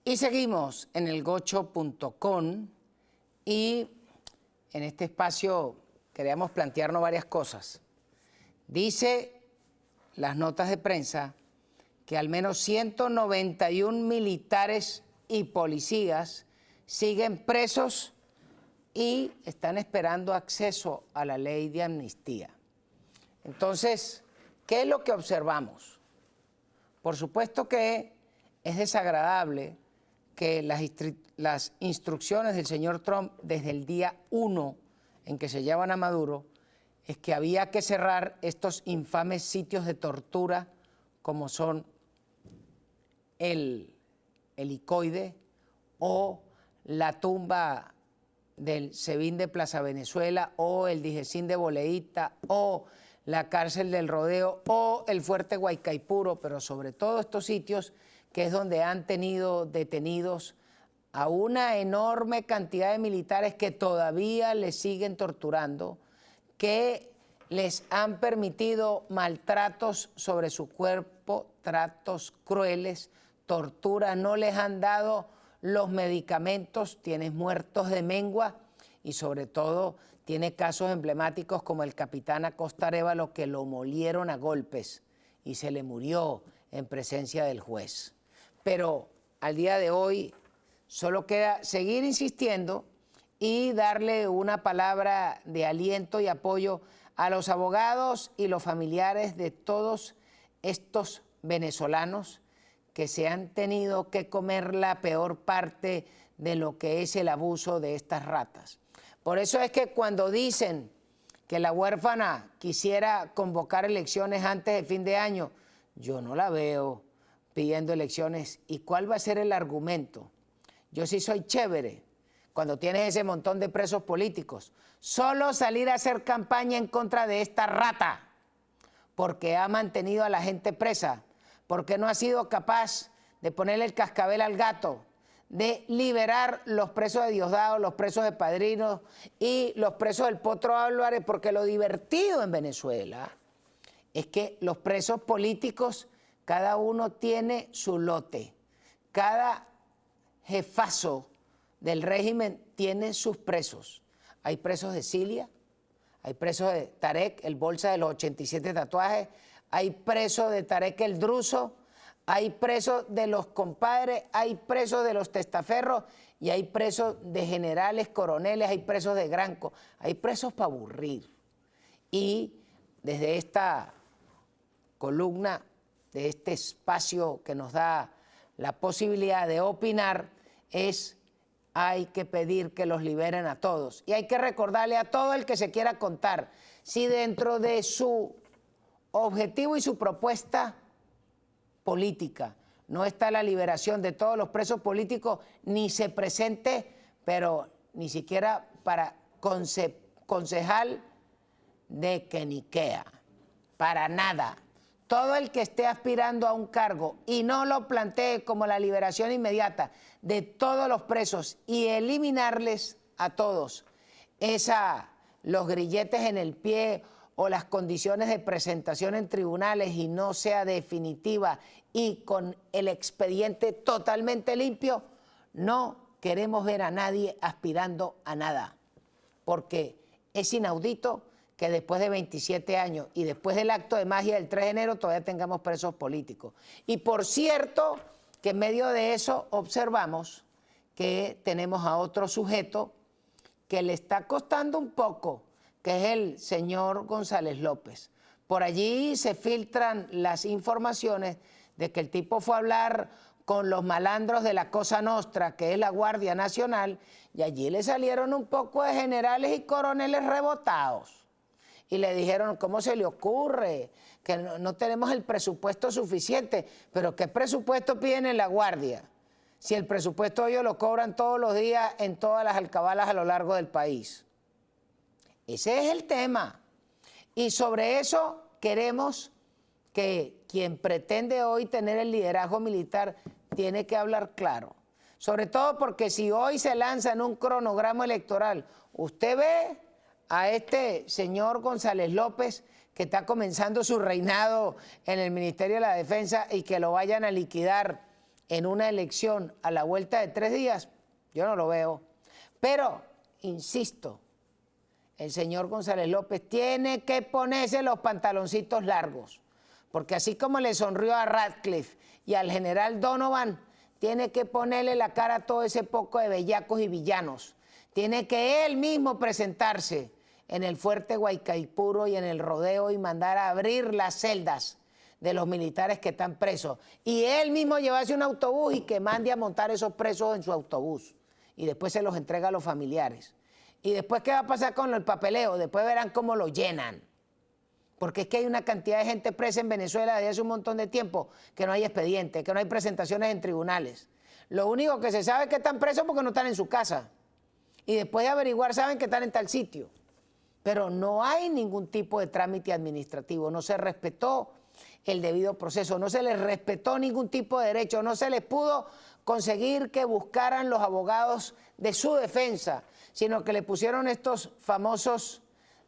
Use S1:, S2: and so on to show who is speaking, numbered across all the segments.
S1: Y seguimos en elgocho.com y en este espacio queríamos plantearnos varias cosas. Dice las notas de prensa que al menos 191 militares y policías siguen presos y están esperando acceso a la ley de amnistía. Entonces, ¿qué es lo que observamos? Por supuesto que es desagradable que las instrucciones del señor Trump desde el día 1 en que se llevan a Maduro es que había que cerrar estos infames sitios de tortura como son el helicoide o la tumba del SEBIN de Plaza Venezuela o el Dijesín de Boleíta o la cárcel del Rodeo o el fuerte Guaycaipuro, pero sobre todo estos sitios que es donde han tenido detenidos a una enorme cantidad de militares que todavía les siguen torturando, que les han permitido maltratos sobre su cuerpo, tratos crueles, tortura, no les han dado los medicamentos, tiene muertos de mengua y sobre todo tiene casos emblemáticos como el capitán Acosta Arévalo que lo molieron a golpes y se le murió en presencia del juez. Pero al día de hoy solo queda seguir insistiendo y darle una palabra de aliento y apoyo a los abogados y los familiares de todos estos venezolanos que se han tenido que comer la peor parte de lo que es el abuso de estas ratas. Por eso es que cuando dicen que la huérfana quisiera convocar elecciones antes de fin de año, yo no la veo pidiendo elecciones. ¿Y cuál va a ser el argumento? Yo sí soy chévere cuando tienes ese montón de presos políticos. Solo salir a hacer campaña en contra de esta rata, porque ha mantenido a la gente presa, porque no ha sido capaz de ponerle el cascabel al gato, de liberar los presos de Diosdado, los presos de Padrinos y los presos del Potro Álvarez, porque lo divertido en Venezuela es que los presos políticos, cada uno tiene su lote, cada jefazo del régimen tiene sus presos. Hay presos de Cilia, hay presos de Tarek, el bolsa de los 87 tatuajes, hay presos de Tarek el Druso, hay presos de los compadres, hay presos de los testaferros y hay presos de generales, coroneles, hay presos de Granco, hay presos para aburrir. Y desde esta columna, de este espacio que nos da la posibilidad de opinar, hay que pedir que los liberen a todos. Y hay que recordarle a todo el que se quiera contar, si dentro de su objetivo y su propuesta política no está la liberación de todos los presos políticos, ni se presente, pero ni siquiera para concejal de Queniquea, para nada. Todo el que esté aspirando a un cargo y no lo plantee como la liberación inmediata de todos los presos y eliminarles a todos los grilletes en el pie o las condiciones de presentación en tribunales y no sea definitiva y con el expediente totalmente limpio, no queremos ver a nadie aspirando a nada, porque es inaudito que después de 27 años y después del acto de magia del 3 de enero todavía tengamos presos políticos. Y por cierto, que en medio de eso observamos que tenemos a otro sujeto que le está costando un poco, que es el señor González López. Por allí se filtran las informaciones de que el tipo fue a hablar con los malandros de la Cosa Nostra, que es la Guardia Nacional, y allí le salieron un poco de generales y coroneles rebotados. Y le dijeron, ¿cómo se le ocurre? Que no tenemos el presupuesto suficiente. ¿Pero qué presupuesto piden en la Guardia? Si el presupuesto ellos lo cobran todos los días en todas las alcabalas a lo largo del país. Ese es el tema. Y sobre eso queremos que quien pretende hoy tener el liderazgo militar tiene que hablar claro. Sobre todo porque si hoy se lanza en un cronograma electoral, usted ve a este señor González López que está comenzando su reinado en el Ministerio de la Defensa y que lo vayan a liquidar en una elección a la vuelta de 3 días, yo no lo veo. Pero, insisto, el señor González López tiene que ponerse los pantaloncitos largos, porque así como le sonrió a Ratcliffe y al general Donovan, tiene que ponerle la cara a todo ese poco de bellacos y villanos. Tiene que él mismo presentarse en el fuerte Guaycaipuro y en el rodeo y mandar a abrir las celdas de los militares que están presos. Y él mismo llevarse un autobús y que mande a montar esos presos en su autobús. Y después se los entrega a los familiares. Y después, ¿qué va a pasar con el papeleo? Después verán cómo lo llenan. Porque es que hay una cantidad de gente presa en Venezuela desde hace un montón de tiempo que no hay expediente, que no hay presentaciones en tribunales. Lo único que se sabe es que están presos porque no están en su casa. Y después de averiguar saben que están en tal sitio. Pero no hay ningún tipo de trámite administrativo, no se respetó el debido proceso, no se les respetó ningún tipo de derecho, no se les pudo conseguir que buscaran los abogados de su defensa, sino que le pusieron estos famosos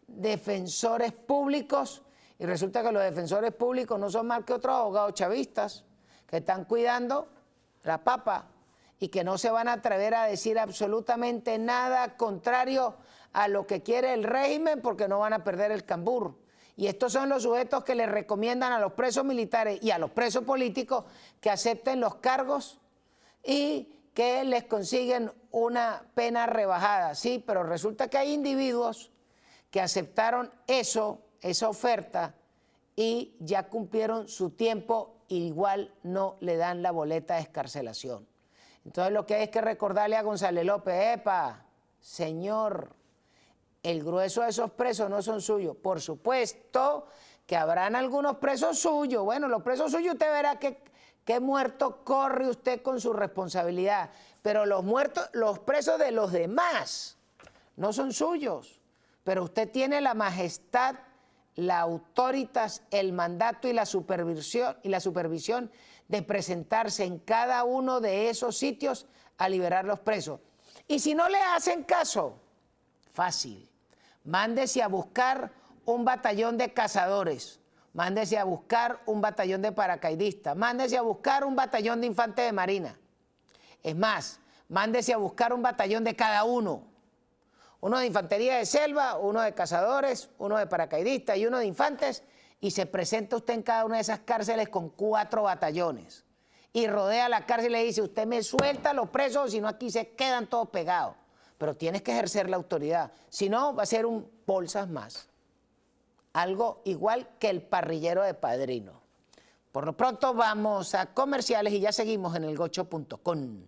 S1: defensores públicos y resulta que los defensores públicos no son más que otros abogados chavistas que están cuidando la papa y que no se van a atrever a decir absolutamente nada contrario a lo que quiere el régimen porque no van a perder el cambur. Y estos son los sujetos que le recomiendan a los presos militares y a los presos políticos que acepten los cargos y que les consiguen una pena rebajada. Sí, pero resulta que hay individuos que aceptaron eso, esa oferta, y ya cumplieron su tiempo, igual no le dan la boleta de excarcelación. Entonces lo que hay es que recordarle a González López, epa, señor, el grueso de esos presos no son suyos. Por supuesto que habrán algunos presos suyos. Bueno, los presos suyos usted verá qué muerto corre usted con su responsabilidad. Pero los presos de los demás no son suyos. Pero usted tiene la majestad, la autoritas, el mandato y la supervisión de presentarse en cada uno de esos sitios a liberar los presos. Y si no le hacen caso, fácil, mándese a buscar un batallón de cazadores, mándese a buscar un batallón de paracaidistas, mándese a buscar un batallón de infantes de marina. Es más, mándese a buscar un batallón de cada uno. Uno de infantería de selva, uno de cazadores, uno de paracaidistas y uno de infantes, y se presenta usted en cada una de esas cárceles con 4 batallones. Y rodea la cárcel y le dice, usted me suelta a los presos, si no aquí se quedan todos pegados. Pero tienes que ejercer la autoridad, si no va a ser un bolsas más. Algo igual que el parrillero de Padrino. Por lo pronto vamos a comerciales y ya seguimos en elgocho.com.